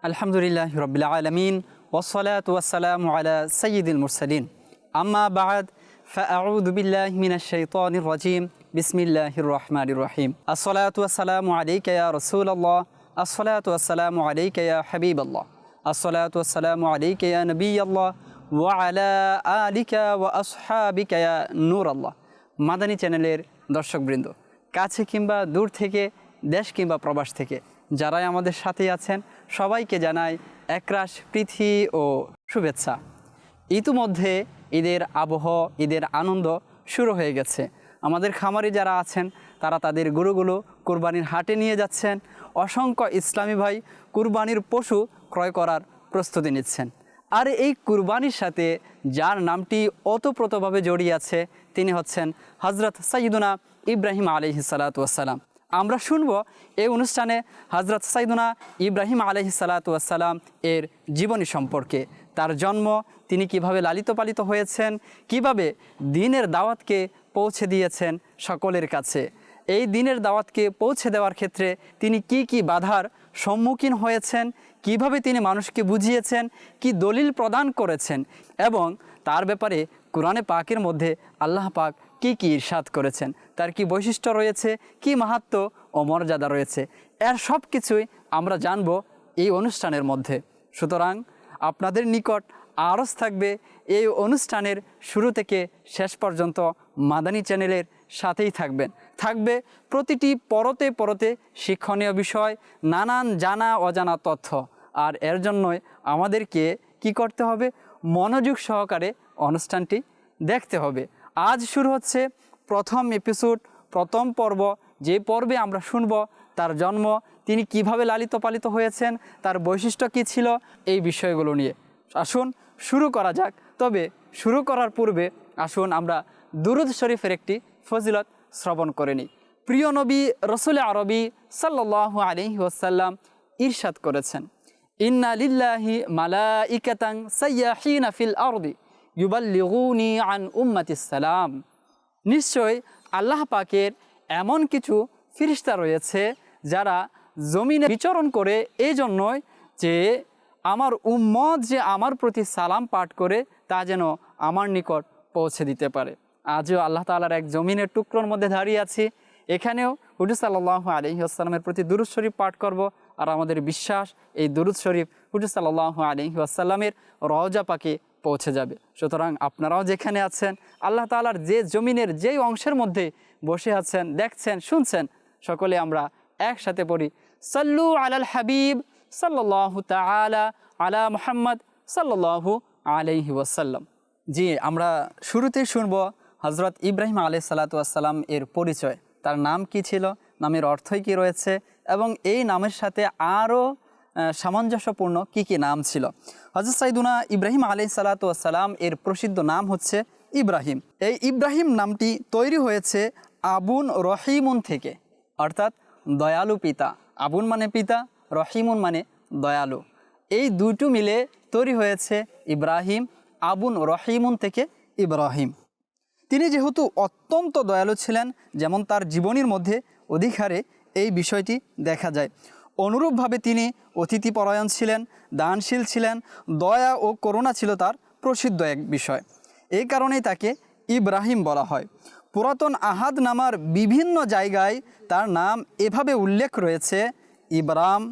আলহামদুলিল্লাহি রাব্বিল আলামিন ওয়াসসালাতু ওয়াসসালামু আলা সাইয়্যিদিল মুরসালিন আম্মা বা'দ ফাআউযু বিল্লাহি মিনাশ শাইতানির রাজীম বিসমিল্লাহির রহমানির রহিম আসসালাতু ওয়াসসালামু আলাইকা ইয়া রাসূলুল্লাহ আসসালাতু ওয়াসসালামু আলাইকা ইয়া হাবিবাল্লাহ আসসালাতু ওয়াসসালামু আলাইকা ইয়া নবিয়াল্লাহ ওয়া আলা আলিকা ওয়া আসহাবিকা ইয়া নূরাল্লাহ। মাদানী চ্যানেলের দর্শকবৃন্দ, কাছে কিংবা দূর থেকে, দেশ কিংবা প্রবাস থেকে যারাই আমাদের সাথে আছেন সবাইকে জানাই একরাশ প্রীতি ও শুভেচ্ছা। ইতিমধ্যে ঈদের আবহ, ঈদের আনন্দ শুরু হয়ে গেছে। আমাদের খামারি যারা আছেন তারা তাদের গরুগুলো কুরবানির হাটে নিয়ে যাচ্ছেন। অসংখ্য ইসলামী ভাই কুরবানির পশু ক্রয় করার প্রস্তুতি নিচ্ছেন। আর এই কুরবানির সাথে যার নামটি ওতপ্রোতভাবে জড়িয়ে আছে তিনি হচ্ছেন হযরত সাইয়্যিদুনা ইব্রাহিম আলাইহিস সালাতু ওয়াস সালাম। আমরা শুনব এই অনুষ্ঠানে হযরত সাইয়্যিদুনা ইব্রাহিম আলাইহিস সালাতু ওয়াস সালাম এর জীবনী সম্পর্কে, তার জন্ম, তিনি কিভাবে লালিত পালিত হয়েছেন, কিভাবে দ্বীনের দাওয়াতকে পৌঁছে দিয়েছেন সকলের কাছে। এই দ্বীনের দাওয়াতকে পৌঁছে দেওয়ার ক্ষেত্রে তিনি কি বাধার সম্মুখীন হয়েছেন, কিভাবে তিনি মানুষকে বুঝিয়েছেন, কি দলিল প্রদান করেছেন এবং তার ব্যাপারে কোরআনে পাকের মধ্যে আল্লাহ পাক কি ইরশাদ করেছেন, তার কি বৈশিষ্ট্য রয়েছে, কি মাহাত্ম্য ও মর্যাদা রয়েছে, এর সব কিছুই আমরা জানব এই অনুষ্ঠানের মধ্যে। সুতরাং আপনাদের নিকট আরজ থাকবে এই অনুষ্ঠানের শুরু থেকে শেষ পর্যন্ত মাদানী চ্যানেলের সাথেই থাকবে প্রতিটি পরতে পরতে শিক্ষণীয় বিষয়, নানান জানা অজানা তথ্য। আর এর জন্যই আমাদেরকে কি করতে হবে? মনোযোগ সহকারে অনুষ্ঠানটি দেখতে হবে। আজ শুরু হচ্ছে প্রথম এপিসোড, প্রথম পর্ব। যে পর্বে আমরা শুনব তার জন্ম, তিনি কিভাবে লালিত পালিত হয়েছেন, তার বৈশিষ্ট্য কী ছিল, এই বিষয়গুলো নিয়ে আসুন শুরু করা যাক। তবে শুরু করার পূর্বে আসুন আমরা দুরূদ শরীফের একটি ফজিলত শ্রবণ করে নিই। প্রিয় নবী রাসূল আরবি সাল্লাল্লাহু আলাইহি ওয়াসাল্লাম ইরশাদ করেছেন, ইন্না লিল্লাহি মালাইকাতান সাইয়াহিনা ফিল আরদি ইউবাল্লিগুনি আন উম্মাতিস সালাম। নিশ্চয় আল্লাহ পাকের এমন কিছু ফেরেশতা রয়েছে যারা জমিনে বিচরণ করে, এই জন্যই যে আমার উম্মত যে আমার প্রতি সালাম পাঠ করে তা যেন আমার নিকট পৌঁছে দিতে পারে। আজও আল্লাহ তাআলার এক জমিনের টুকরোর মধ্যে দাঁড়িয়ে আছি। এখানেও হুজুর সাল্লাল্লাহু আলাইহি ওয়াসাল্লামের প্রতি দুরূদ শরীফ পাঠ করব। আর আমাদের বিশ্বাস এই দুরূদ শরীফ হুজুর সাল্লাল্লাহু আলাইহি ওয়াসাল্লামের রওজা পাকে পৌঁছে যাবে। সুতরাং আপনারাও যেখানে আছেন, আল্লাহ তাআলার যে জমিনের যেই অংশের মধ্যে বসে আছেন, দেখছেন, শুনছেন, সকলে আমরা একসাথে পড়ি সাল্লু আলাল হাবিব সাল্লাল্লাহু তাআলা আলা মুহাম্মদ সাল্লাল্লাহু আলাইহি ওয়াসাল্লাম। জি, আমরা শুরুতেই শুনব হযরত ইব্রাহিম আলাইহিস সালাতু ওয়াস সালাম এর পরিচয়। তার নাম কি ছিল, নামের অর্থই কি রয়েছে এবং এই নামের সাথে আরও সামঞ্জস্যপূর্ণ কি নাম ছিল। হযরত সাইয়্যিদুনা ইব্রাহিম আলাইহিস সালাতু ওয়াস সালাম এর প্রসিদ্ধ নাম হচ্ছে ইব্রাহিম। এই ইব্রাহিম নামটি তৈরি হয়েছে আবুন রহিমুন থেকে, অর্থাৎ দয়ালু পিতা। আবুন মানে পিতা, রহিমুন মানে দয়ালু। এই দুটো মিলে তৈরি হয়েছে ইব্রাহিম। আবুন রহিমুন থেকে ইব্রাহিম। তিনি যেহেতু অত্যন্ত দয়ালু ছিলেন, যেমন তার জীবনীর মধ্যে অধিকারে এই বিষয়টি দেখা যায়, অনুরূপভাবে তিনি অতিথিপরায়ণ ছিলেন, দানশীল ছিলেন, দয়া ও করুণা ছিল তার প্রসিদ্ধ এক বিষয়। এই কারণেই তাকে ইব্রাহিম বলা হয়। পুরাতন আহাদ নামার বিভিন্ন জায়গায় তার নাম এভাবে উল্লেখ রয়েছে: ইব্রাম,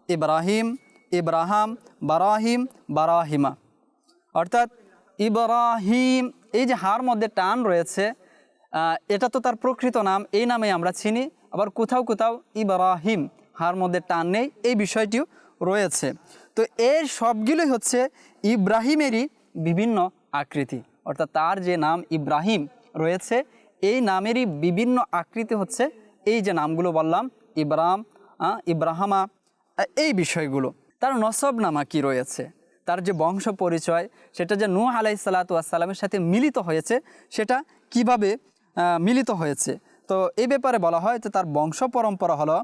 ইব্রাহিম, ইব্রাহাম, বারাহিম, বারাহিমা। অর্থাৎ ইব্রাহিম, এই যে হার মধ্যে টান রয়েছে, এটা তো তার প্রকৃত নাম, এই নামে আমরা চিনি। আবার কোথাও কোথাও ইব্রাহিম, হার মধ্যে টান নেই, এই বিষয়টিও রয়েছে। তো এর সবগুলোই হচ্ছে ইব্রাহিমেরই বিভিন্ন আকৃতি। অর্থাৎ তার যে নাম ইব্রাহিম রয়েছে, এই নামেরই বিভিন্ন আকৃতি হচ্ছে এই যে নামগুলো বললাম, ইব্রাম, ইব্রাহামা, এই বিষয়গুলো। তার নসবনামা কি রয়েছে, তার যে বংশ পরিচয়, সেটা যে নূহ আলাইহিস সালাতু ওয়াস সালামের সাথে মিলিত হয়েছে, সেটা কিভাবে মিলিত হয়েছে। তো এই ব্যাপারে বলা হয় যে তার বংশ পরম্পরা হলো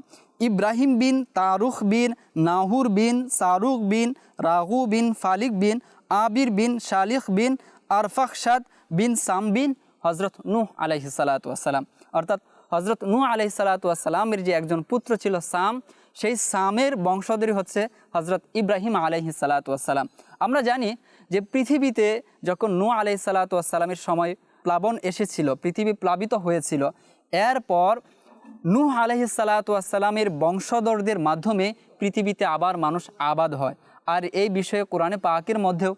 ইব্রাহিম বিন তারুখ বিন নাহুর বিন সারুখ বিন রাগু বিন ফালিক বিন আবির বিন শালিখ বিন আরফাকশাদ বিন সাম বিন হজরত নূহ আলাইহিস সালাতু ওয়াস সালাম। অর্থাৎ হজরত নূহ আলাইহিস সালাতু ওয়াস সালামের যে একজন পুত্র ছিল সাম, সেই সামের বংশধরই হচ্ছে হজরত ইব্রাহিম আলাইহিস সালাতু ওয়াসসালাম। আমরা জানি যে পৃথিবীতে যখন নূহ আলাইহিস সালাতু ওয়াসসালামের সময় প্লাবন এসেছিল, পৃথিবী প্লাবিত হয়েছিল, এরপর নূহ আলাইহিস সালাতু ওয়াসসালামের বংশধরদের মাধ্যমে পৃথিবীতে আবার মানুষ আবাদ হয়। আর এই বিষয়ে কোরআনে পাকের মধ্যেও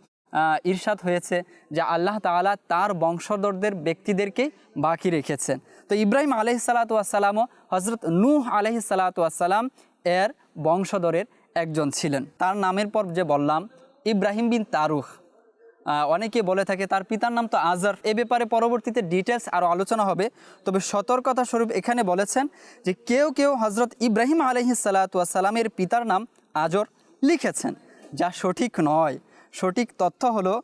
ইরশাদ হয়েছে যে আল্লাহ তাআলা তার বংশধরদের ব্যক্তিদেরকে বাকি রেখেছেন। তো ইব্রাহিম আলাইহিস সালাতু ওয়াসসালামও হজরত নূহ আলাইহিস সালাতু ওয়াসসালাম এর বংশধরের একজন ছিলেন। তার নামের পর যে বললাম ইব্রাহিম বিন তারুখ, অনেকে বলে থাকে তার পিতার নাম তো আজর। এ ব্যাপারে পরবর্তীতে ডিটেলস আরও আলোচনা হবে। তবে সতর্কতা স্বরূপ এখানে বলেছেন যে কেউ কেউ হজরত ইব্রাহিম আলাইহিস সালাতু ওয়াসসালামের পিতার নাম আজর লিখেছেন, যা সঠিক নয়। সঠিক তথ্য হলো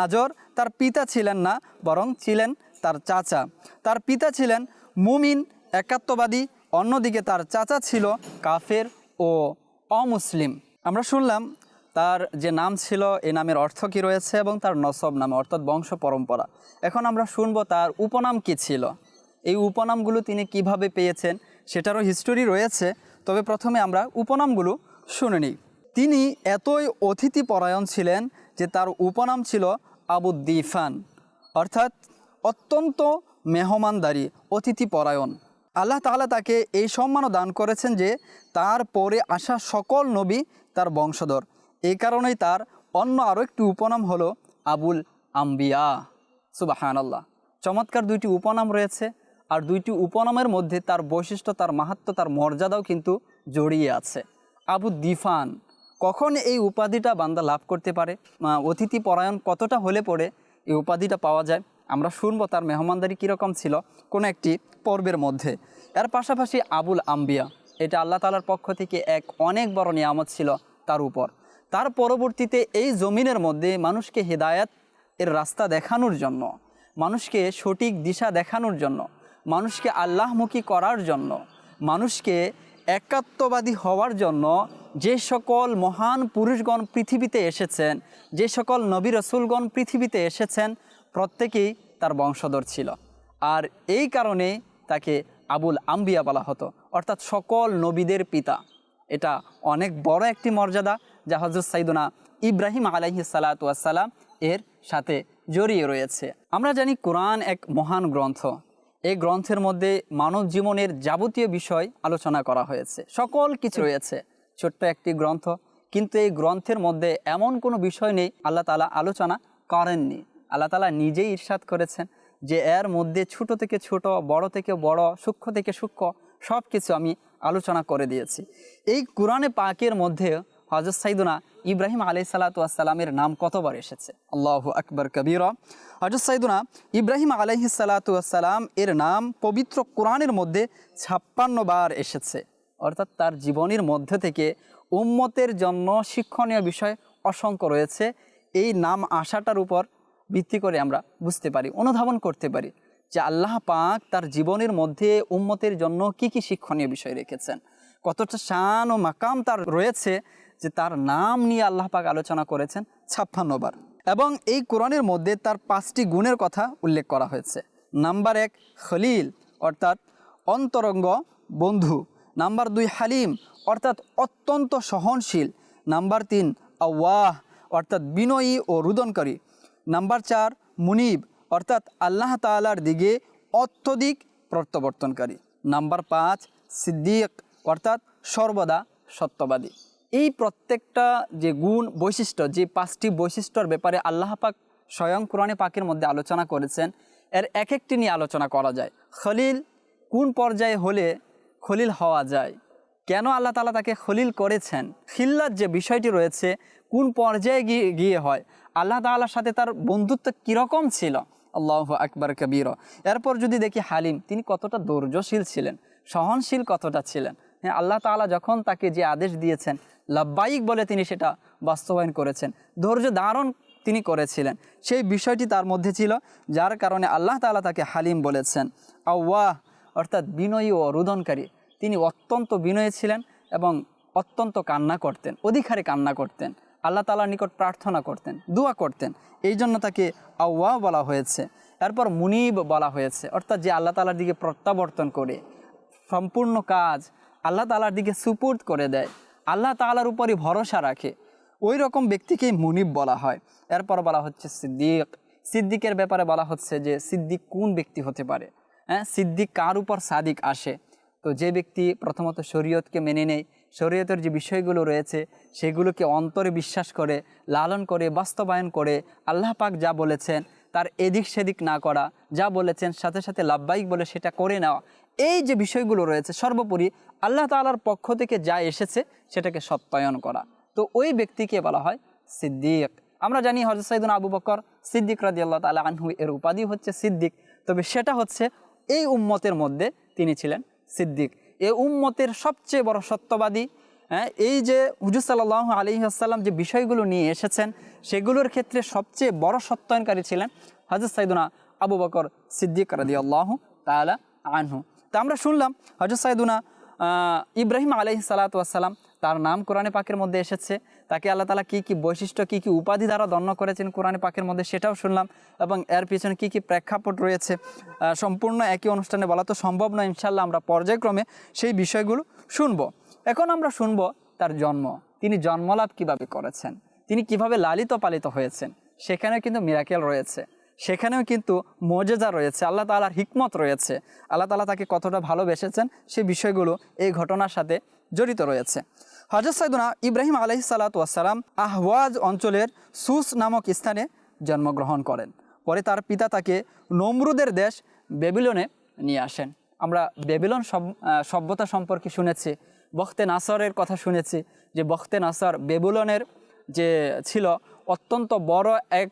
আজর তার পিতা ছিলেন না, বরং ছিলেন তার চাচা। তার পিতা ছিলেন মুমিন একাত্মবাদী, অন্যদিকে তার চাচা ছিল কাফের ও অমুসলিম। আমরা শুনলাম তার যে নাম ছিল এ নামের অর্থ কী রয়েছে এবং তার নসব নামে অর্থাৎ বংশ পরম্পরা। এখন আমরা শুনবো তার উপনাম কী ছিল, এই উপনামগুলো তিনি কিভাবে পেয়েছেন সেটারও হিস্টোরি রয়েছে। তবে প্রথমে আমরা উপনামগুলো শুনে নিই। তিনি এতই অতিথিপরায়ণ ছিলেন যে তার উপনাম ছিল আবু দিফান, অর্থাৎ অত্যন্ত মেহমানদারি, অতিথিপরায়ণ। আল্লাহ তাআলা তাকে এই সম্মানও দান করেছেন যে তার পরে আসা সকল নবী তার বংশধর। এই কারণেই তার অন্য আরও একটি উপনাম হলো আবুল আম্বিয়া। সুবহানাল্লাহ, চমৎকার দুইটি উপনাম রয়েছে। আর দুইটি উপনামের মধ্যে তার বৈশিষ্ট্য, তার মাহাত্ম্য, তার মর্যাদাও কিন্তু জড়িয়ে আছে। আবু দিফান, কখন এই উপাধিটা বান্দা লাভ করতে পারে, অতিথি পরায়ণ কতটা হলে পরে এই উপাধিটা পাওয়া যায়, আমরা শুনবো তার মেহমানদারি কীরকম ছিল কোনো একটি পর্বের মধ্যে। এর পাশাপাশি আবুল আম্বিয়া, এটা আল্লাহ তাআলার পক্ষ থেকে এক অনেক বড় নিয়ামত ছিল তার উপর। তার পরবর্তীতে এই জমিনের মধ্যে মানুষকে হেদায়াত এর রাস্তা দেখানোর জন্য, মানুষকে সঠিক দিশা দেখানোর জন্য, মানুষকে আল্লাহমুখী করার জন্য, মানুষকে একাত্মবাদী হওয়ার জন্য যে সকল মহান পুরুষগণ পৃথিবীতে এসেছেন, যে সকল নবী রসুলগণ পৃথিবীতে এসেছেন, প্রত্যেকেই তার বংশধর ছিল। আর এই কারণে তাকে আবুল আম্বিয়া বলা হতো, অর্থাৎ সকল নবীদের পিতা। এটা অনেক বড় একটি মর্যাদা যা হযরত সাইয়্যিদুনা ইব্রাহিম আলাইহিস সালাতু ওয়াসসালাম এর সাথে জড়িয়ে রয়েছে। আমরা জানি কোরআন এক মহান গ্রন্থ। এই গ্রন্থের মধ্যে মানব জীবনের যাবতীয় বিষয় আলোচনা করা হয়েছে, সকল কিছু রয়েছে। ছোট্ট একটি গ্রন্থ, কিন্তু এই গ্রন্থের মধ্যে এমন কোনো বিষয় নেই আল্লাহ তাআলা আলোচনা করেননি। আল্লাহ তাআলা নিজেই ইরশাদ করেছেন যে এর মধ্যে ছোট থেকে ছোট, বড় থেকে বড়, সূক্ষ্ম থেকে সূক্ষ্ম সব কিছু আমি আলোচনা করে দিয়েছি। এই কোরআনে পাকের মধ্যে হযরত সাইয়্যিদুনা ইব্রাহিম আলাইহিস সালাতু ওয়াসসালামের নাম কতবার এসেছে? আল্লাহু আকবার কবীরা। হযরত সাইয়্যিদুনা ইব্রাহিম আলাইহিস সালাতু ওয়াসসালাম এর নাম পবিত্র কোরআনের মধ্যে 56 বার এসেছে। অর্থাৎ তার জীবনের মধ্যে থেকে উম্মতের জন্য শিক্ষণীয় বিষয় অসংখ্য রয়েছে। এই নাম আসাটার উপর ভিত্তি করে আমরা বুঝতে পারি, অনুধাবন করতে পারি যে আল্লাহ পাক তার জীবনের মধ্যে উম্মতের জন্য কি কি শিক্ষণীয় বিষয় রেখেছেন, কতটা শান ও মাকাম তার রয়েছে যে তার নাম নিয়ে আল্লাহ পাক আলোচনা করেছেন 56 বার। এবং এই কোরআনের মধ্যে তার 5টি গুণের কথা উল্লেখ করা হয়েছে। নাম্বার 1 খলিল, অর্থাৎ অন্তরঙ্গ বন্ধু। নাম্বার 2 হালিম, অর্থাৎ অত্যন্ত সহনশীল। নাম্বার 3 আওয়াহ, অর্থাৎ বিনয়ী ও রুদনকারী। নাম্বার 4 মুনিব, অর্থাৎ আল্লাহ তাআলার দিকে অত্যধিক প্রত্যাবর্তনকারী। নাম্বার 5 সিদ্দিক, অর্থাৎ সর্বদা সত্যবাদী। এই প্রত্যেকটা যে গুণ বৈশিষ্ট্য, যে 5টি বৈশিষ্ট্যর ব্যাপারে আল্লাহ পাক স্বয়ং কোরআনে পাকের মধ্যে আলোচনা করেছেন, এর এক একটি নিয়ে আলোচনা করা যায়। খলিল কোন পর্যায়ে হলে খলিল হওয়া যায়, কেন আল্লাহ তাআলা তাকে খলিল করেছেন, খিল্লাত যে বিষয়টি রয়েছে কোন পর্যায়ে গিয়ে হয়, আল্লাহ তাআলার সাথে তার বন্ধুত্ব কীরকম ছিল। আল্লাহু আকবার কবীরা। এরপর যদি দেখি হালিম, তিনি কতটা ধৈর্যশীল ছিলেন, সহনশীল কতটা ছিলেন। হ্যাঁ, আল্লাহ তাআলা যখন তাকে যে আদেশ দিয়েছেন লাব্বাইক বলে তিনি সেটা বাস্তবায়ন করেছেন, ধৈর্য ধারণ তিনি করেছিলেন, সেই বিষয়টি তার মধ্যে ছিল, যার কারণে আল্লাহ তাআলা তাকে হালিম বলেছেন। আওয়াহ, অর্থাৎ বিনয়ী ও রুদনকারী। তিনি অত্যন্ত বিনয়ী ছিলেন এবং অত্যন্ত কান্না করতেন, অধিকারে কান্না করতেন, আল্লাহ তাআলার নিকট প্রার্থনা করতেন, দোয়া করতেন, এই জন্য তাকে আওয়াহ বলা হয়েছে। এরপর মুনিব বলা হয়েছে, অর্থাৎ যে আল্লাহ তাআলার দিকে প্রত্যাবর্তন করে সম্পূর্ণ কাজ আল্লাহ তাআলার দিকে সুপুর্দ করে দেয়, আল্লাহ তাআলার উপরই ভরসা রাখে, ওই রকম ব্যক্তিকেই মুনিব বলা হয়। এরপর বলা হচ্ছে সিদ্দিক। সিদ্দিকের ব্যাপারে বলা হচ্ছে যে সিদ্দিক কোন ব্যক্তি হতে পারে, হ্যাঁ, সিদ্দিক কার উপর সাদিক আসে। তো যে ব্যক্তি প্রথমত শরীয়তকে মেনে নেয়, শরীয়তের যে বিষয়গুলো রয়েছে সেগুলোকে অন্তরে বিশ্বাস করে, লালন করে, বাস্তবায়ন করে, আল্লাহ পাক যা বলেছেন তার এদিক সেদিক না করা, যা বলেছেন সাথে সাথে লাব্বাইক বলে সেটা করে নেওয়া, এই যে বিষয়গুলো রয়েছে সর্বোপরি আল্লাহ তাআলার পক্ষ থেকে যা এসেছে সেটাকে সত্যায়ন করা, তো ওই ব্যক্তিকে বলা হয় সিদ্দিক। আমরা জানি হযরত সাইয়েদনা আবু বকর সিদ্দিক রাদিয়াল্লাহু তাআলা আনহু এর উপাধি হচ্ছে সিদ্দিক, তবে সেটা হচ্ছে এই উম্মতের মধ্যে তিনি ছিলেন সিদ্দিক, এই উম্মতের সবচেয়ে বড় সত্যবাদী। হ্যাঁ, এই যে হুজুর সাল্লাল্লাহু আলাইহি ওয়াসাল্লাম যে বিষয়গুলো নিয়ে এসেছেন সেগুলোর ক্ষেত্রে সবচেয়ে বড় সত্যায়নকারী ছিলেন হযরত সাইয়েদনা আবু বকর সিদ্দিক রাদিয়াল্লাহু তাআলা আনহু। তা আমরা শুনলাম হযরত সাইয়েদনা ইব্রাহিম আলাইহিস সালাতু ওয়াস সালাম, তার নাম কোরআনে পাকের মধ্যে এসেছে, তাকে আল্লাহ তাআলা কী কী বৈশিষ্ট্য কী কী উপাধি দ্বারা ধন্য করেছেন কোরআনে পাকের মধ্যে সেটাও শুনলাম, এবং এর পিছনে কী কী প্রেক্ষাপট রয়েছে সম্পূর্ণ একই অনুষ্ঠানে বলা তো সম্ভব নয়, ইনশাআল্লাহ আমরা পর্যায়ক্রমে সেই বিষয়গুলো শুনব। এখন আমরা শুনব তার জন্ম, তিনি জন্মলাভ কিভাবে করেছেন, তিনি কিভাবে লালিত পালিত হয়েছেন, সেখানেও কিন্তু মিরাকেল রয়েছে, সেখানেও কিন্তু মুজিজা রয়েছে, আল্লাহ তাআলার হিকমত রয়েছে, আল্লাহ তাআলা তাকে কতটা ভালোবেসেছেন সেই বিষয়গুলো এই ঘটনার সাথে জড়িত রয়েছে। হযরত সাইয়েদনা ইব্রাহিম আলাইহিস সালাতু ওয়াস সালাম আহওয়াজ অঞ্চলের সুস নামক স্থানে জন্মগ্রহণ করেন। পরে তার পিতা তাকে নমরুদের দেশ বেবিলনে নিয়ে আসেন। আমরা বেবিলন সভ্যতা সম্পর্কে শুনেছি, বখতে নাসরের কথা শুনেছি, যে বখতে নাসর বেবিলনের যে ছিল অত্যন্ত বড় এক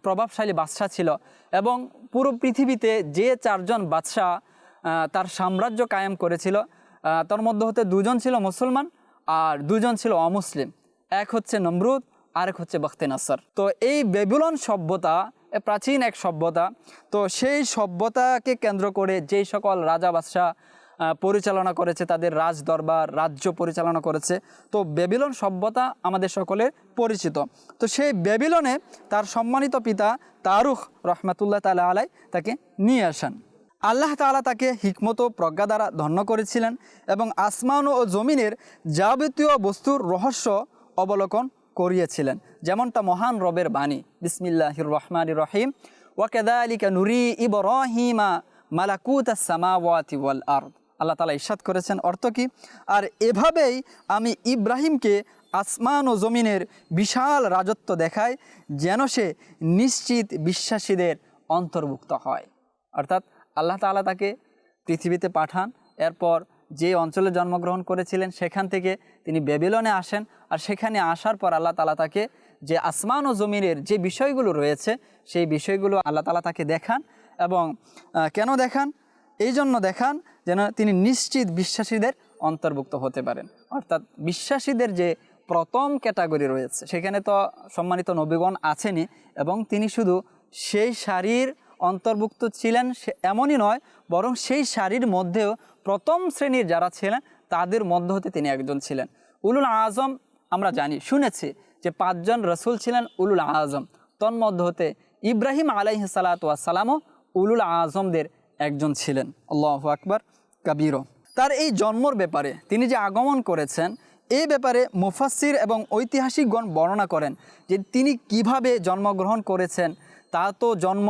প্রভাবশালী বাদশাহ ছিল, এবং পুরো পৃথিবীতে যে 4 জন বাদশাহ তার সাম্রাজ্য কায়েম করেছিল তার মধ্যে হতে 2 জন ছিল মুসলমান আর 2 জন ছিল অমুসলিম, এক হচ্ছে নমরুদ আর এক হচ্ছে বখতে নাসর। তো এই বেবিলন সভ্যতা প্রাচীন এক সভ্যতা, তো সেই সভ্যতাকে কেন্দ্র করে যেই সকল রাজা বাদশাহ পরিচালনা করেছে, তাদের রাজ দরবার রাজ্য পরিচালনা করেছে, তো বেবিলন সভ্যতা আমাদের সকলের পরিচিত। তো সেই বেবিলনে তার সম্মানিত পিতা তারুখ রহমাতুল্লাহ তাআলা আলাই তাকে নিয়ে আসেন। আল্লাহ তাআলা তাকে হিকমত ও প্রজ্ঞা দ্বারা ধন্য করেছিলেন এবং আসমান ও জমিনের যাবতীয় বস্তুর রহস্য অবলোকন করিয়েছিলেন, যেমনটা মহান রবের বাণী বিসমিল্লাহির রহমানির রহিম, ওয়া কাযালিকা নুরি ইব্রাহিমা মালাকুতাস সামাওয়াতি ওয়াল আরদ। আল্লাহ তাআলা ইরশাদ করেছেন, অর্থ কি, আর এভাবেই আমি ইব্রাহিমকে আসমান ও জমিনের বিশাল রাজত্ব দেখায় যেন সে নিশ্চিত বিশ্বাসীদের অন্তর্ভুক্ত হয়। অর্থাৎ আল্লাহ তাআলা তাকে পৃথিবীতে পাঠান, এরপর যে অঞ্চলে জন্মগ্রহণ করেছিলেন সেখান থেকে তিনি বেবিলনে আসেন, আর সেখানে আসার পর আল্লাহ তাআলা তাকে যে আসমান ও জমিনের যে বিষয়গুলো রয়েছে সেই বিষয়গুলো আল্লাহ তাআলা তাকে দেখান, এবং কেন দেখান, এই জন্য দেখান যেন তিনি নিশ্চিত বিশ্বাসীদের অন্তর্ভুক্ত হতে পারেন। অর্থাৎ বিশ্বাসীদের যে প্রথম ক্যাটাগরি রয়েছে সেখানে তো সম্মানিত নবীগণ আছেনই, এবং তিনি শুধু সেই সারির অন্তর্ভুক্ত ছিলেন এমনই নয়, বরং সেই সারির মধ্যেও প্রথম শ্রেণীর যারা ছিলেন তাদের মধ্য হতে তিনি একজন ছিলেন। উলুল আজম আমরা জানি শুনেছি যে 5 জন রসুল ছিলেন উলুল আজম, তন্মধ্য হতে ইব্রাহিম আলাইহিস সালাতু ওয়াস সালামও উলুল আজমদের একজন ছিলেন। আল্লাহু আকবার কাবীরা। তার এই জন্মর ব্যাপারে তিনি যে আগমন করেছেন এই ব্যাপারে মুফাসসির এবং ঐতিহাসিকগণ বর্ণনা করেন যে তিনি কিভাবে জন্মগ্রহণ করেছেন। তা তো জন্ম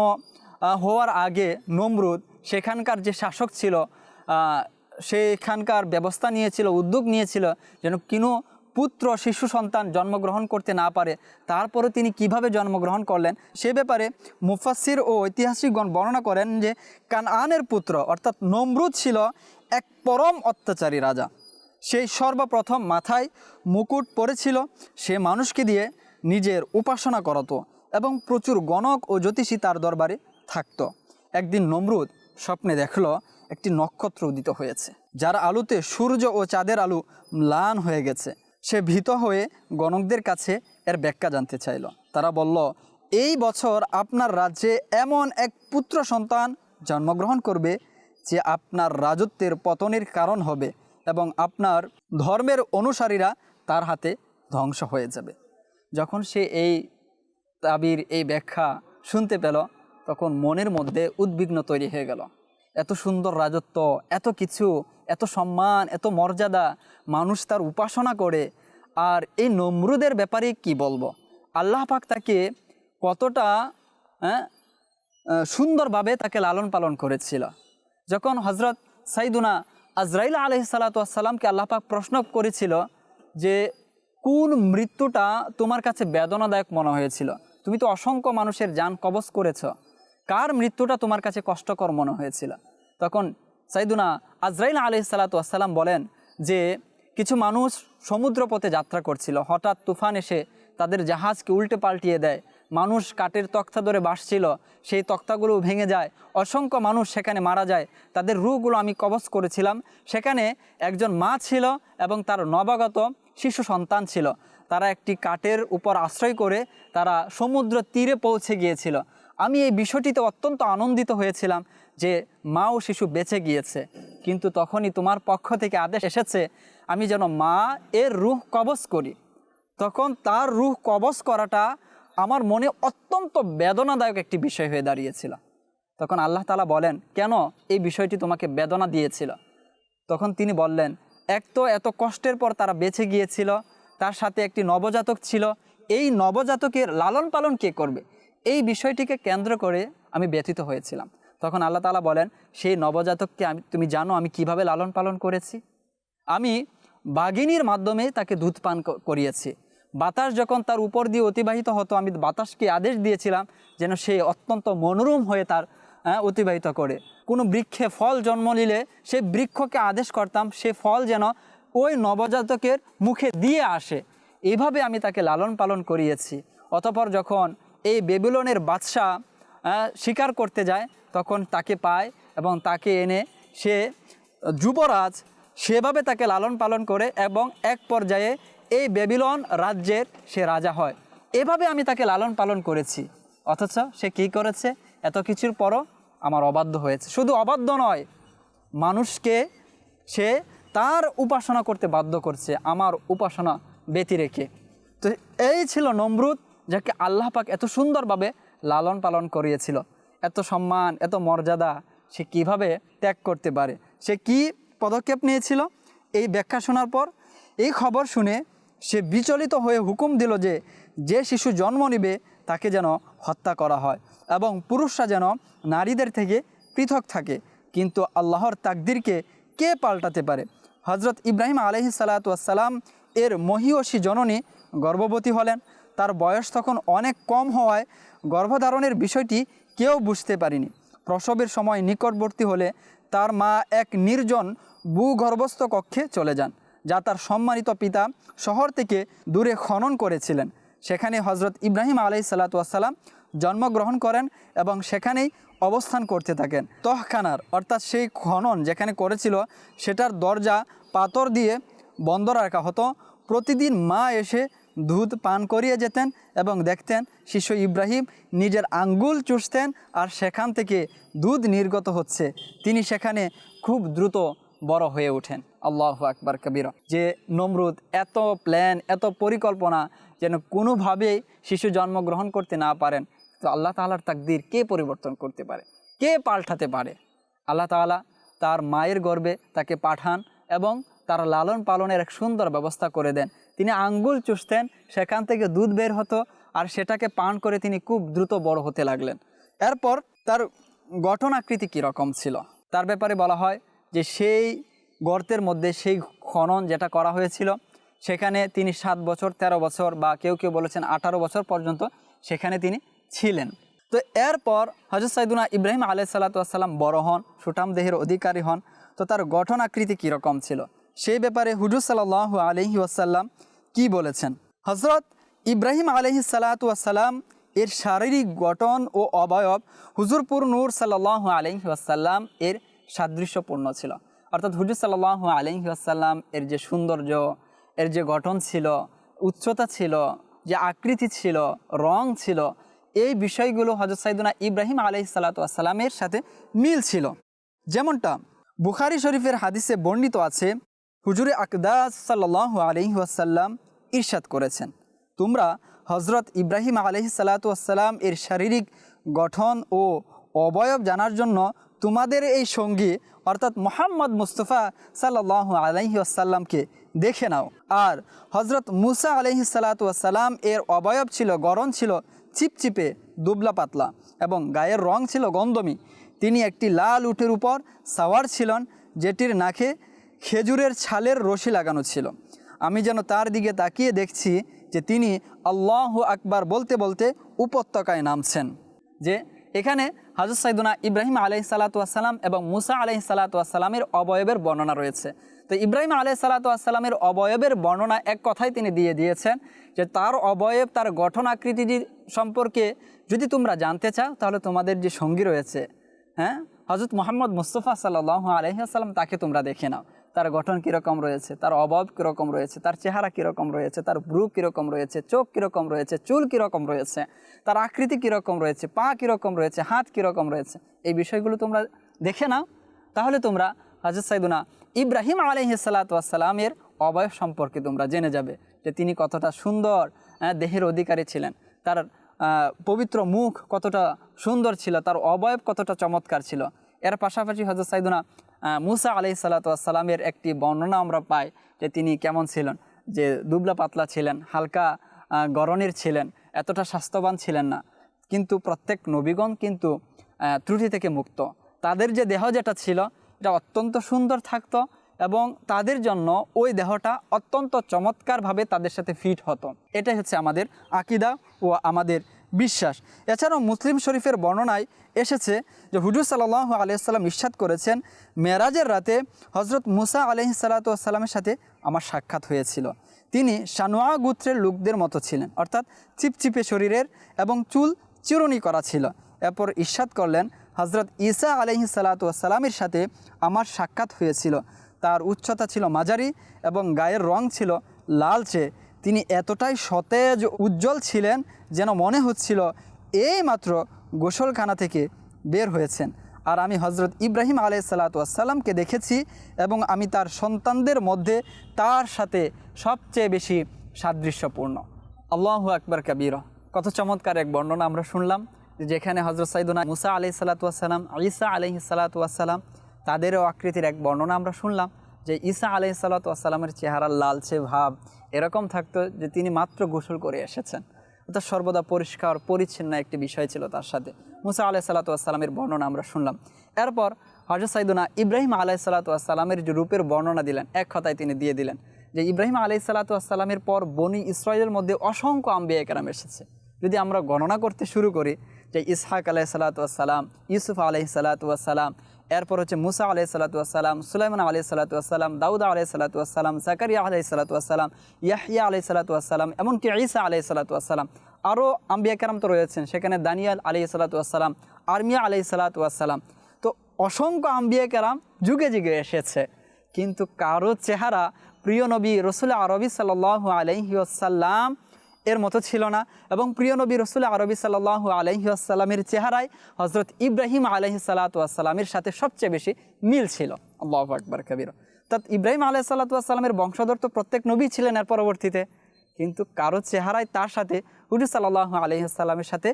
হওয়ার আগে নমরুদ সেখানকার যে শাসক ছিল সেখানকার ব্যবস্থা নিয়েছিল, উদ্যোগ নিয়েছিল যেন কোনো পুত্র শিশু সন্তান জন্মগ্রহণ করতে না পারে। তারপরে তিনি কিভাবে জন্মগ্রহণ করলেন সে ব্যাপারে মুফাসসির ও ঐতিহাসিকগণ বর্ণনা করেন যে কানআনের পুত্র অর্থাৎ নমরুদ ছিল এক পরম অত্যাচারী রাজা। সেই সর্বপ্রথম মাথায় মুকুট পরেছিল, সে মানুষকে দিয়ে নিজের উপাসনা করাতো এবং প্রচুর গণক ও জ্যোতিষী তার দরবারে থাকত। একদিন নমরুদ স্বপ্নে দেখল একটি নক্ষত্র উদিত হয়েছে, যার আলোতে সূর্য ও চাঁদের আলো ম্লান হয়ে গেছে। সে ভীত হয়ে গণকদের কাছে এর ব্যাখ্যা জানতে চাইল। তারা বলল, এই বছর আপনার রাজ্যে এমন এক পুত্র সন্তান জন্মগ্রহণ করবে যে আপনার রাজত্বের পতনের কারণ হবে এবং আপনার ধর্মের অনুসারীরা তার হাতে ধ্বংস হয়ে যাবে। যখন সে এই তাবির এই ব্যাখ্যা শুনতে পেল তখন মনের মধ্যে উদ্বিগ্ন তৈরি হয়ে গেল। এত সুন্দর রাজত্ব, এত কিছু, এত সম্মান, এত মর্যাদা, মানুষ তার উপাসনা করে। আর এই নমরুদের ব্যাপারে কি বলবো, আল্লাহ পাক তাকে কতটা সুন্দরভাবে তাকে লালন পালন করেছিল। যখন হজরত সাইদুনা আজরাইল আলাইহিসসালামকে আল্লাহ পাক প্রশ্ন করেছিল যে কোন মৃত্যুটা তোমার কাছে বেদনাদায়ক মনে হয়েছিল, তুমি তো অসংখ্য মানুষের জান কবজ করেছ, কার মৃত্যুটা তোমার কাছে কষ্টকর মনে হয়েছিল? তখন সাইদুনা আজরাইল আলাইহিসসালাম বলেন যে কিছু মানুষ সমুদ্রপথে যাত্রা করছিল, হঠাৎ তুফান এসে তাদের জাহাজকে উল্টে পাল্টিয়ে দেয়, মানুষ কাঠের তক্তা ধরে বাসছিল, সেই তক্তাগুলো ভেঙে যায়, অসংখ্য মানুষ সেখানে মারা যায়, তাদের রূহগুলো আমি কবজ করেছিলাম। সেখানে একজন মা ছিল এবং তার নবাগত শিশু সন্তান ছিল। তারা একটি কাঠের উপর আশ্রয় করে তারা সমুদ্র তীরে পৌঁছে গিয়েছিল। আমি এই বিষয়টিতে অত্যন্ত আনন্দিত হয়েছিলাম যে মা ও শিশু বেঁচে গিয়েছে, কিন্তু তখনই তোমার পক্ষ থেকে আদেশ এসেছে আমি যেন মা এর রূহ কবজ করি। তখন তার রূহ কবজ করাটা আমার মনে অত্যন্ত বেদনাদায়ক একটি বিষয় হয়ে দাঁড়িয়েছিল। তখন আল্লাহ তাআলা বলেন, কেন এই বিষয়টি তোমাকে বেদনা দিয়েছিল? তখন তিনি বললেন, এক তো এত কষ্টের পর তারা বেঁচে গিয়েছিল, তার সাথে একটি নবজাতক ছিল, এই নবজাতকের লালন পালন কে করবে? এই বিষয়টিকে কেন্দ্র করে আমি ব্যথিত হয়েছিলাম। তখন আল্লাহ তাআলা বলেন, সেই নবজাতককে তুমি জানো আমি কিভাবে লালন পালন করেছি? আমি বাঘিনীর মাধ্যমে তাকে দুধ পান করিয়েছি। বাতাস যখন তার উপর দিয়ে অতিবাহিত হতো, আমি বাতাসকে আদেশ দিয়েছিলাম যেন সে অত্যন্ত মনোরম হয়ে তার অতিবাহিত করে। কোনো বৃক্ষে ফল জন্ম নিলে সেই বৃক্ষকে আদেশ করতাম সে ফল যেন ওই নবজাতকের মুখে দিয়ে আসে। এইভাবে আমি তাকে লালন পালন করিয়েছি। অতঃপর যখন এই বেবিলনের বাদশা শিকার করতে যায়, তখন তাকে পায় এবং তাকে এনে সে যুবরাজ সেভাবে তাকে লালন পালন করে এবং এক পর্যায়ে এই বেবিলন রাজ্যের সে রাজা হয়। এভাবে আমি তাকে লালন পালন করেছি। অথচ সে কী করেছে? এত কিছুর পরও আমার অবাধ্য হয়েছে। শুধু অবাধ্য নয়, মানুষকে সে তার উপাসনা করতে বাধ্য করছে আমার উপাসনা ব্যতি রেখে। তো এই ছিল নমরুদ, যাকে আল্লাহ পাক এত সুন্দরভাবে লালন পালন করিয়েছিল। এত সম্মান, এত মর্যাদা সে কিভাবে ত্যাগ করতে পারে? সে কি পদক্ষেপ নিয়েছিল? এই ব্যাখ্যা শোনার পর, এই খবর শুনে সে বিচলিত হয়ে হুকুম দিল যে যে শিশু জন্ম নেবে তাকে যেন হত্যা করা হয় এবং পুরুষরা যেন নারীদের থেকে পৃথক থাকে। কিন্তু আল্লাহর তাকদিরকে কে পাল্টাতে পারে? হজরত ইব্রাহিম আলাইহিসসালাম এর মহিয়সী জননী গর্ভবতী হলেন। তার বয়স তখন অনেক কম হওয়ায় গর্ভধারণের বিষয়টি কেউ বুঝতে পারেনি। প্রসবের সময় নিকটবর্তী হলে তার মা এক নির্জন ভূগর্ভস্থ কক্ষে চলে যান, যা তার সম্মানিত পিতা শহর থেকে দূরে খনন করেছিলেন। সেখানে হজরত ইব্রাহিম আলাইহিসসালাম জন্মগ্রহণ করেন এবং সেখানেই অবস্থান করতে থাকেন। তহখানার অর্থাৎ সেই খনন যেখানে করেছিল সেটার দরজা পাথর দিয়ে বন্ধ রাখা হতো। প্রতিদিন মা এসে দুধ পান করিয়ে যেতেন এবং দেখতেন শিশু ইব্রাহিম নিজের আঙ্গুল চুষতেন আর সেখান থেকে দুধ নির্গত হচ্ছে। তিনি সেখানে খুব দ্রুত বড় হয়ে ওঠেন। আল্লাহু আকবার কবীরা। যে নমরুদ এত প্ল্যান, এত পরিকল্পনা যেন কোনোভাবেই শিশু জন্মগ্রহণ করতে না পারেন। তো আল্লাহ তাআলার তাকদীর কে পরিবর্তন করতে পারে? কে পাল্টাতে পারে? আল্লাহ তাআলা তার মায়ের গর্ভে তাকে পাঠান এবং তার লালন পালনের এক সুন্দর ব্যবস্থা করে দেন। তিনি আঙ্গুল চুষতেন, সেখান থেকে দুধ বের হতো আর সেটাকে পান করে তিনি খুব দ্রুত বড় হতে লাগলেন। এরপর তার গঠন আকৃতি কীরকম ছিল তার ব্যাপারে বলা হয় যে সেই গর্তের মধ্যে সেই খনন যেটা করা হয়েছিল সেখানে তিনি 7 বছর 13 বছর বা কেউ কেউ বলেছেন 18 বছর পর্যন্ত সেখানে তিনি ছিলেন। তো এরপর হযরত সাইদুনা ইব্রাহিম আলাইহিসসালাম বড় হন, সুঠাম দেহের অধিকারী হন। তো তার গঠন আকৃতি কীরকম ছিল সেই ব্যাপারে হুজুর সাল্লাল্লাহু আলাইহি ওয়াসাল্লাম কি বলেছেন? হজরত ইব্রাহিম আলাইহিসসালাম এর শারীরিক গঠন ও অবয়ব হুজুরপুর নূর সাল্লাল্লাহু আলাইহি ওয়াসাল্লাম এর সাদৃশ্যপূর্ণ ছিল। অর্থাৎ হুজুর সাল্লাল্লাহু আলাইহি ওয়াসাল্লাম এর যে সৌন্দর্য, এর যে গঠন ছিল, উচ্চতা ছিল, যে আকৃতি ছিল, রং ছিল, এই বিষয়গুলো হযরত সাইদুনা ইব্রাহিম আলাইহিসসালামের সাথে মিল ছিল। যেমনটা বুখারী শরীফের হাদিসে বর্ণিত আছে, হুজুরে আকদাস সাল্লাল্লাহু আলাইহি ওয়াসাল্লাম ইরশাদ করেছেন, তোমরা হজরত ইব্রাহিম আলাইহিসসালাম এর শারীরিক গঠন ও অবয়ব জানার জন্য তোমাদের এই সঙ্গী অর্থাৎ মুহাম্মদ মুস্তাফা সাল্লাল্লাহু আলাইহি ওয়াসাল্লামকে দেখে নাও। আর হজরত মুসা আলাইহিস সালাতু ওয়াসসালাম এর অবয়ব ছিল, গড়ন ছিল চিপচিপে দুবলা পাতলা এবং গায়ের রং ছিল গন্ধমি। তিনি একটি লাল উটের উপর সাওয়ার ছিলেন, যেটির নাকে খেজুরের ছালের রশি লাগানো ছিল। আমি যেন তার দিকে তাকিয়ে দেখছি যে তিনি আল্লাহু আকবার বলতে বলতে উপত্যকায় নামছেন। যে এখানে হযরত সাইয়েদুনা ইব্রাহিম আলাইহিস সালাতু ওয়াসসালাম এবং মুসা আলাইহিস সালাতু ওয়াসসালামের অবয়বের বর্ণনা রয়েছে। তো ইব্রাহিম আলাইহিস সালাতু ওয়াসসালামের অবয়বের বর্ণনা এক কথায় তিনি দিয়ে দিয়েছেন যে তার অবয়ব, তার গঠন আকৃতি সম্পর্কে যদি তোমরা জানতে চাও তাহলে তোমাদের যে সঙ্গী রয়েছে, হযরত মুহাম্মদ মুস্তাফা সাল্লাল্লাহু আলাইহি ওয়াসাল্লাম, তাকে তোমরা দেখে নাও। তার গঠন কীরকম রয়েছে, তার অবয়ব কীরকম রয়েছে, তার চেহারা কীরকম রয়েছে, তার ভ্রু কীরকম রয়েছে, চোখ কীরকম রয়েছে, চুল কীরকম রয়েছে, তার আকৃতি কীরকম রয়েছে, পা কীরকম রয়েছে, হাত কীরকম রয়েছে, এই বিষয়গুলো তোমরা দেখে নাও। তাহলে তোমরা হযরত সাইয়েদুনা ইব্রাহিম আলাইহিস সালাতু ওয়াসসালামের অবয়ব সম্পর্কে তোমরা জেনে যাবে যে তিনি কতটা সুন্দর দেহের অধিকারী ছিলেন, তার পবিত্র মুখ কতটা সুন্দর ছিল, তার অবয়ব কতটা চমৎকার ছিল। এর পাশাপাশি হযরত সাইয়েদুনা মুসা আলাইহিস সালাতু ওয়াসসালামের একটি বর্ণনা আমরা পাই যে তিনি কেমন ছিলেন, যে দুবলা পাতলা ছিলেন, হালকা গড়নের ছিলেন, এতটা স্বাস্থ্যবান ছিলেন না। কিন্তু প্রত্যেক নবীগণ কিন্তু ত্রুটি থেকে মুক্ত। তাদের যে দেহ যেটা ছিল এটা অত্যন্ত সুন্দর থাকতো এবং তাদের জন্য ওই দেহটা অত্যন্ত চমৎকারভাবে তাদের সাথে ফিট হতো। এটাই হচ্ছে আমাদের আকীদা ও আমাদের বিশ্বাস। এছাড়াও মুসলিম শরীফের বর্ণনায় এসেছে যে হুজুর সাল্লাল্লাহু আলাইহি ওয়াসাল্লাম ইরশাদ করেছেন, মেরাজের রাতে হজরত মুসা আলাইহিস সালাতু ওয়াসসালামের সাথে আমার সাক্ষাৎ হয়েছিল। তিনি শানুয়া গোত্রের লোকদের মতো ছিলেন, অর্থাৎ চিপচিপে শরীরের এবং চুল চিরুনি করা ছিল। এরপর ইরশাদ করলেন, হজরত ঈসা আলাইহিস সালাতু ওয়াসসালামের সাথে আমার সাক্ষাৎ হয়েছিল। তার উচ্চতা ছিল মাঝারি এবং গায়ের রং ছিল লালচে। তিনি এতটাই সতেজ উজ্জ্বল ছিলেন যেন মনে হচ্ছিল এইমাত্র গোসলখানা থেকে বের হয়েছেন। আর আমি হজরত ইব্রাহিম আলাইহিস সালাতু ওয়াসসালামকে দেখেছি এবং আমি তার সন্তানদের মধ্যে তার সাথে সবচেয়ে বেশি সাদৃশ্যপূর্ণ। আল্লাহু আকবার কাবীরা। কত চমৎকার এক বর্ণনা আমরা শুনলাম, যেখানে হজরত সাইয়েদুনা মুসা আলাইহিস সালাতু ওয়াসসালাম, ঈসা আলাইহিস সালাতু ওয়াসসালাম, তাদেরও আকৃতির এক বর্ণনা আমরা শুনলাম যে ঈসা আলাইহিস সালাতু ওয়াসসালামের চেহারা লালচে ভাব এরকম থাকতো যে তিনি মাত্র গোসল করে এসেছেন, অর্থাৎ সর্বদা পরিষ্কার পরিচ্ছন্ন একটি বিষয় ছিল তার সাথে। মুসা আলাইহিস সালাতু ওয়াসসালামের বর্ণনা আমরা শুনলাম। এরপর হযরত সাইয়েদুনা ইব্রাহিম আলাইহিস সালাতু ওয়াসসালামের যে রূপের বর্ণনা দিলেন, এক কথায় তিনি দিয়ে দিলেন যে ইব্রাহিম আলাইহিস সালাতু ওয়াসসালামের পর বনি ইসরাইলের মধ্যে অসংখ্য আম্বিয়া কেরাম এসেছে। যদি আমরা গণনা করতে শুরু করি যে ইসহাক আলাইহিস সালাতু ওয়াসসালাম, ইউসুফ আলাইহিস সালাতু ওয়াসসালাম, এরপর হচ্ছে মুসা আলাইহিস সালাতু ওয়াসসালাম, সুলাইমান আলাইহিস সালাতু ওয়াসসালাম, দাউদ আলাইহিস সালাতু ওয়াসসালাম, জাকারিয়া আলাইহিস সালাতু ওয়াসসালাম, ইয়াহইয়া আলাইহিস সালাতু ওয়াসসালাম, এমনকি ঈসা আলাইহিস সালাতু ওয়াসসালাম, আরও আম্বিয়া কেরাম তো রয়েছেন, সেখানে দানিয়াল আলাইহিস সালাতু ওয়াসসালাম, আরমিয়া আলাইহিস সালাতু ওয়াসসালাম। তো অসংখ্য আম্বিয়া কেরাম যুগে যুগে এসেছে, কিন্তু কারো চেহারা প্রিয় নবী রসুল আরবি সাল্লাল্লাহু আলাইহি ওয়াসাল্লাম এর মতো ছিল না। এবং প্রিয় নবী রসুল আরবি সাল্লাল্লাহু আলাইহি ওয়াসাল্লামের চেহারায় হজরত ইব্রাহিম আলাইহিস সালাতু ওয়াসসালামের সাথে সবচেয়ে বেশি মিল ছিল। আল্লাহু আকবার কাবীরা। অর্থাৎ ইব্রাহিম আলাইহিস সালাতু ওয়াসসালামের বংশধর তো প্রত্যেক নবী ছিলেন এর পরবর্তীতে, কিন্তু কারো চেহারায় তার সাথে হুজুর সাল্লাল্লাহু আলাইহি ওয়াসাল্লামের সাথে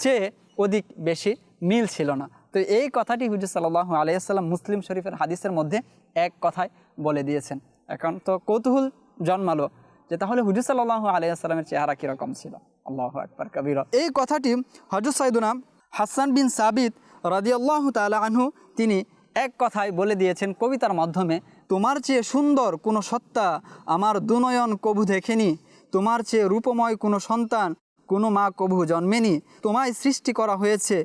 চেয়ে অধিক বেশি মিল ছিল না। তো এই কথাটি হুজুর সাল্লাল্লাহু আলাইহি ওয়াসাল্লাম মুসলিম শরীফের হাদিসের মধ্যে এক কথায় বলে দিয়েছেন। এখন তো কৌতূহল জন্মালো যে তাহলে হুজুর সাল্লাল্লাহু আলাইহি ওয়াসাল্লামের চেহারা কীরকম ছিল। আল্লাহু আকবার কাবীরা। এই কথাটি হযরত সাইয়েদুনা হাসান বিন সাবিত রাদিয়াল্লাহু তাআলা আনহু তিনি এক কথায় বলে দিয়েছেন কবিতার মাধ্যমে, তোমার চেয়ে সুন্দর কোনো সত্তা আমার দুনয়ন কভু দেখেনি, তোমার চেয়ে রূপময় কোনো সন্তান কোনো মা কভু জন্মেনি, তোমায় সৃষ্টি করা হয়েছে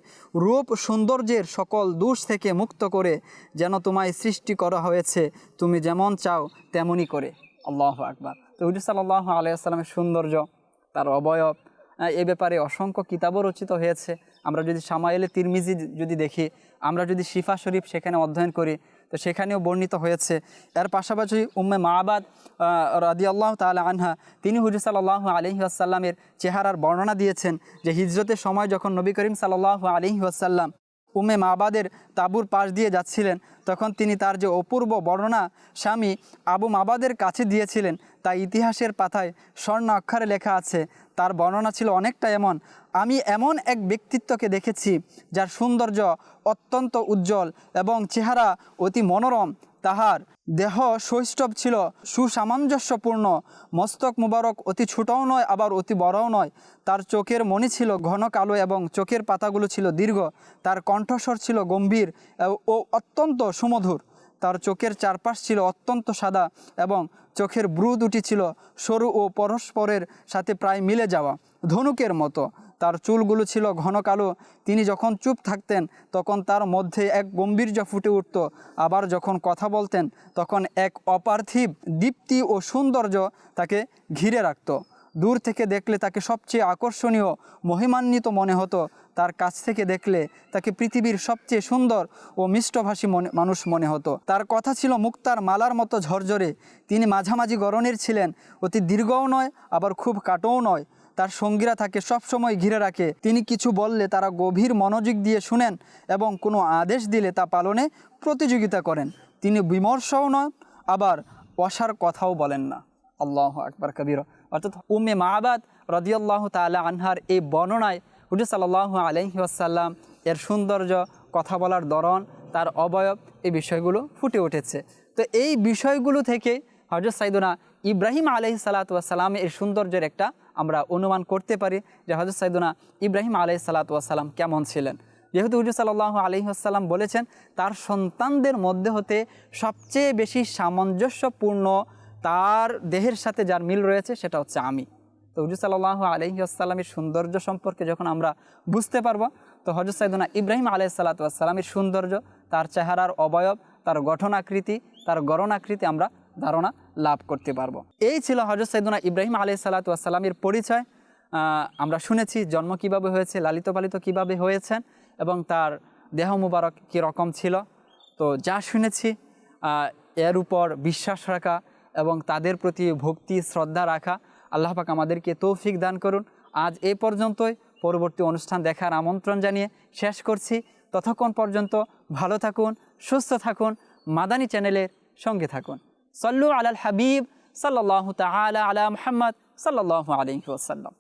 রূপ সৌন্দর্যের সকল দোষ থেকে মুক্ত করে, যেন তোমায় সৃষ্টি করা হয়েছে তুমি যেমন চাও তেমনই করে। আল্লাহু আকবার। তো হুজুর সাল্লাল্লাহু আলাইহি ওয়াসাল্লামের সৌন্দর্য, তার অবয়ব, এ ব্যাপারে অসংখ্য কিতাবও রচিত হয়েছে। আমরা যদি শামাইলে তিরমিজি যদি দেখি, আমরা যদি শিফা শরীফ সেখানে অধ্যয়ন করি তো সেখানেও বর্ণিত হয়েছে। এর পাশাপাশি উম্মে মাআবাদ রাদিয়াল্লাহু তাআলা আনহা তিনি হুজুর সাল্লাল্লাহু আলাইহি ওয়াসাল্লামের চেহারার বর্ণনা দিয়েছেন যে হিজরতের সময় যখন নবী করিম সাল্লাল্লাহু আলাইহি ওয়াসাল্লাম উম্মে মাবাদের তাঁবুর পাশ দিয়ে যাচ্ছিলেন, তখন তিনি তার যে অপূর্ব বর্ণনা স্বামী আবু মাবাদের কাছে দিয়েছিলেন তা ইতিহাসের পাতায় স্বর্ণ অক্ষরে লেখা আছে। তার বর্ণনা ছিল অনেকটা এমন: আমি এমন এক ব্যক্তিত্বকে দেখেছি যার সৌন্দর্য অত্যন্ত উজ্জ্বল এবং চেহারা অতি মনোরম। তাহার দেহ সৌষ্ঠব ছিল সুসামঞ্জস্যপূর্ণ, মস্তক মুবারক অতি ছোটও নয় আবার অতি বড়ও নয়। তার চোখের মণি ছিল ঘন কালো এবং চোখের পাতাগুলো ছিল দীর্ঘ। তার কণ্ঠস্বর ছিল গম্ভীর ও অত্যন্ত সুমধুর। তার চোখের চারপাশ ছিল অত্যন্ত সাদা এবং চোখের ব্রু দুটি ছিল সরু ও পরস্পরের সাথে প্রায় মিলে যাওয়া, ধনুকের মতো। তার চুলগুলো ছিল ঘন কালো। তিনি যখন চুপ থাকতেন তখন তার মধ্যে এক গম্ভীর্য ফুটে উঠত, আবার যখন কথা বলতেন তখন এক অপার্থিব দীপ্তি ও সৌন্দর্য তাকে ঘিরে রাখত। দূর থেকে দেখলে তাকে সবচেয়ে আকর্ষণীয়, মহিমান্বিত মনে হতো। তার কাছ থেকে দেখলে তাকে পৃথিবীর সবচেয়ে সুন্দর ও মিষ্টভাষী মানুষ মনে হতো। তার কথা ছিল মুক্তার মালার মতো ঝরঝরে। তিনি মাঝামাঝি গড়নের ছিলেন, অতি দীর্ঘও নয় আবার খুব কাটোও নয়। তার সঙ্গীরা তাকে সবসময় ঘিরে রাখে। তিনি কিছু বললে তারা গভীর মনোযোগ দিয়ে শুনেন এবং কোনো আদেশ দিলে তা পালনে প্রতিযোগিতা করেন। তিনি বিমর্ষও নন আবার অসার কথাও বলেন না। আল্লাহু আকবার কবীরা। অর্থাৎ উম্মে মাবাদ রাদিয়াল্লাহু তাআলা আনহার এই বর্ণনায় হুজুর সাল্লাল্লাহু আলাইহি ওয়াসাল্লাম এর সৌন্দর্য, কথা বলার ধরন, তার অবয়ব, এই বিষয়গুলো ফুটে উঠেছে। তো এই বিষয়গুলো থেকে হযরত সাইয়েদনা ইব্রাহিম আলাইহিস সালাতু ওয়াস সালাম এর সৌন্দর্যের একটা আমরা অনুমান করতে পারি যে হযরত সাইয়েদনা ইব্রাহিম আলাইহিস সালাতু ওয়াস সালাম কেমন ছিলেন। যেহেতু হুজুর সাল্লাল্লাহু আলাইহি ওয়াসাল্লাম বলেছেন তার সন্তানদের মধ্যে হতে সবচেয়ে বেশি সামঞ্জস্যপূর্ণ তার দেহের সাথে যার মিল রয়েছে সেটা হচ্ছে আমি। তো হুজুর সাল্লাল্লাহু আলাইহি ওয়াসাল্লামের সৌন্দর্য সম্পর্কে যখন আমরা বুঝতে পারবো, তো হযরত সাইয়েদনা ইব্রাহিম আলাইহিস সালাতু ওয়াস সালামের সৌন্দর্য, তার চেহারার অবয়ব, তার গঠনাকৃতি, তার গড়নাকৃতি আমরা ধারণা লাভ করতে পারবো। এই ছিল হযরত সাইয়েদনা ইব্রাহিম আলাইহিস সালাতু ওয়াস সালামের পরিচয়। আমরা শুনেছি জন্ম কিভাবে হয়েছে, লালিত পালিত কিভাবে হয়েছেন এবং তার দেহ মুবারক কী রকম ছিল। তো যা শুনেছি এর উপর বিশ্বাস রাখা এবং তাদের প্রতি ভক্তি শ্রদ্ধা রাখা, আল্লাহ পাক আমাদেরকে তৌফিক দান করুন। আজ এই পর্যন্তই। পরবর্তী অনুষ্ঠান দেখার আমন্ত্রণ জানিয়ে শেষ করছি। ততক্ষণ পর্যন্ত ভালো থাকুন, সুস্থ থাকুন, মাদানী চ্যানেলের সঙ্গে থাকুন। সল্লু আলাল হাবিব সাল্লাল্লাহু তাআলা আলা মুহাম্মদ সাল্লাল্লাহু আলাইহি ওয়াসাল্লাম।